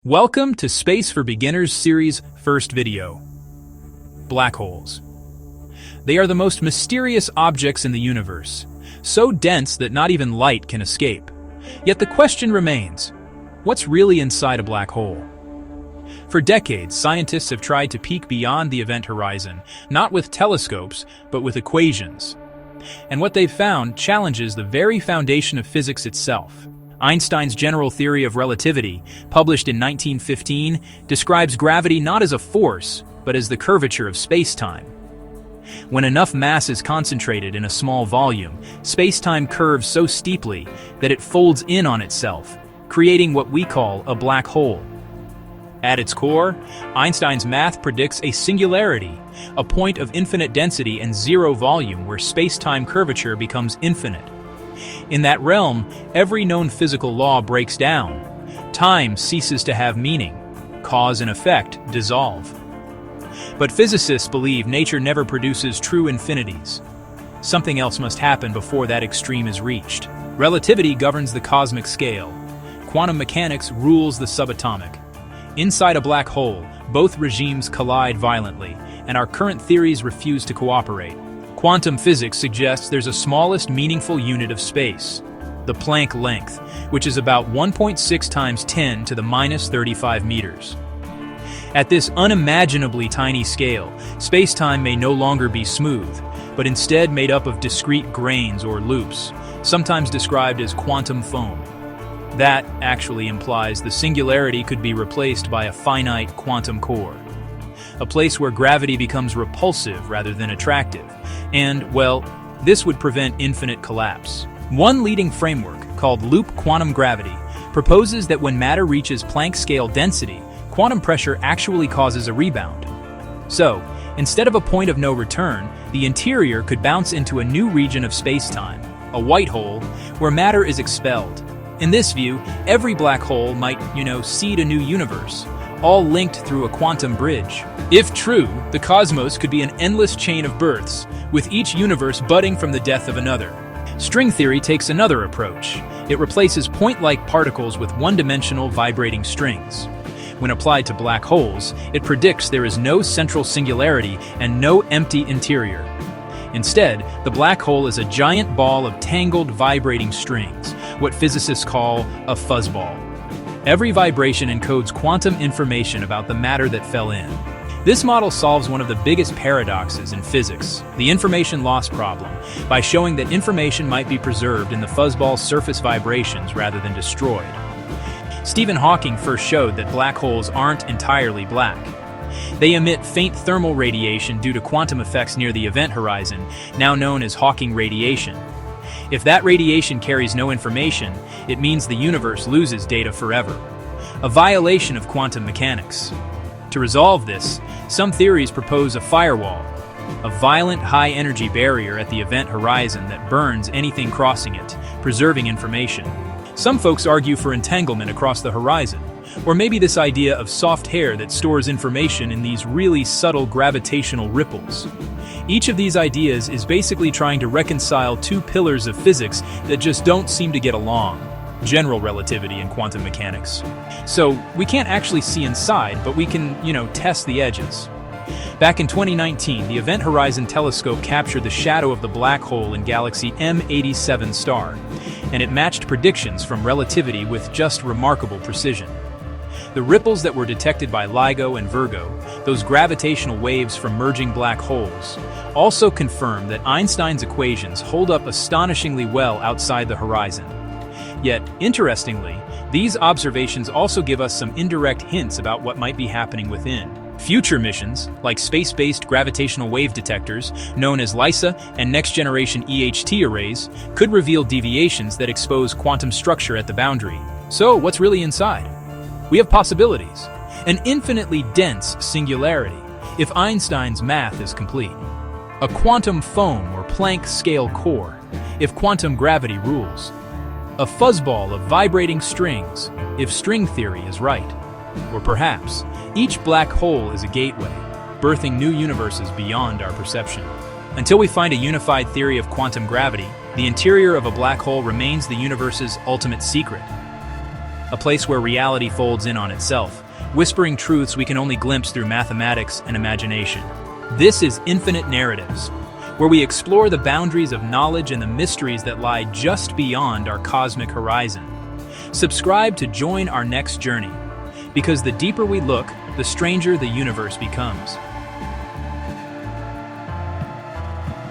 Welcome to Space for Beginners series first video. Black holes. They are the most mysterious objects in the universe, so dense that not even light can escape. Yet the question remains, what's really inside a black hole? For decades, scientists have tried to peek beyond the event horizon, not with telescopes, but with equations. And what they've found challenges the very foundation of physics itself. Einstein's general theory of relativity, published in 1915, describes gravity not as a force, but as the curvature of space-time. When enough mass is concentrated in a small volume, space-time curves so steeply that it folds in on itself, creating what we call a black hole. At its core, Einstein's math predicts a singularity, a point of infinite density and zero volume where space-time curvature becomes infinite. In that realm, every known physical law breaks down. Time ceases to have meaning. Cause and effect dissolve. But physicists believe nature never produces true infinities. Something else must happen before that extreme is reached. Relativity governs the cosmic scale. Quantum mechanics rules the subatomic. Inside a black hole, both regimes collide violently, and our current theories refuse to cooperate. Quantum physics suggests there's a smallest meaningful unit of space, the Planck length, which is about 1.6 times 10 to the minus 35 meters. At this unimaginably tiny scale, space-time may no longer be smooth, but instead made up of discrete grains or loops, sometimes described as quantum foam. That actually implies the singularity could be replaced by a finite quantum core, a place where gravity becomes repulsive rather than attractive. And, well, this would prevent infinite collapse. One leading framework, called loop quantum gravity, proposes that when matter reaches Planck scale density, quantum pressure actually causes a rebound. So, instead of a point of no return, the interior could bounce into a new region of space-time, a white hole, where matter is expelled. In this view, every black hole might, seed a new universe, all linked through a quantum bridge. If true, the cosmos could be an endless chain of births, with each universe budding from the death of another. String theory takes another approach. It replaces point-like particles with one-dimensional vibrating strings. When applied to black holes, it predicts there is no central singularity and no empty interior. Instead, the black hole is a giant ball of tangled vibrating strings, what physicists call a fuzzball. Every vibration encodes quantum information about the matter that fell in. This model solves one of the biggest paradoxes in physics, the information loss problem, by showing that information might be preserved in the fuzzball's surface vibrations rather than destroyed. Stephen Hawking first showed that black holes aren't entirely black. They emit faint thermal radiation due to quantum effects near the event horizon, now known as Hawking radiation. If that radiation carries no information, it means the universe loses data forever, a violation of quantum mechanics. To resolve this, some theories propose a firewall, a violent high-energy barrier at the event horizon that burns anything crossing it, preserving information. Some folks argue for entanglement across the horizon, or maybe this idea of soft hair that stores information in these really subtle gravitational ripples. Each of these ideas is basically trying to reconcile two pillars of physics that just don't seem to get along: general relativity and quantum mechanics. So we can't actually see inside, but we can, test the edges. Back in 2019, the Event Horizon Telescope captured the shadow of the black hole in galaxy M87 star, and it matched predictions from relativity with just remarkable precision. The ripples that were detected by LIGO and Virgo, those gravitational waves from merging black holes, also confirm that Einstein's equations hold up astonishingly well outside the horizon. Yet, interestingly, these observations also give us some indirect hints about what might be happening within. Future missions, like space-based gravitational wave detectors, known as LISA and next-generation EHT arrays, could reveal deviations that expose quantum structure at the boundary. So, what's really inside? We have possibilities. An infinitely dense singularity, if Einstein's math is complete. A quantum foam or Planck scale core, if quantum gravity rules. A fuzzball of vibrating strings, if string theory is right. Or perhaps, each black hole is a gateway, birthing new universes beyond our perception. Until we find a unified theory of quantum gravity, the interior of a black hole remains the universe's ultimate secret. a place where reality folds in on itself, whispering truths we can only glimpse through mathematics and imagination. This is Infinite Narratives, where we explore the boundaries of knowledge and the mysteries that lie just beyond our cosmic horizon. Subscribe to join our next journey, because the deeper we look, the stranger the universe becomes.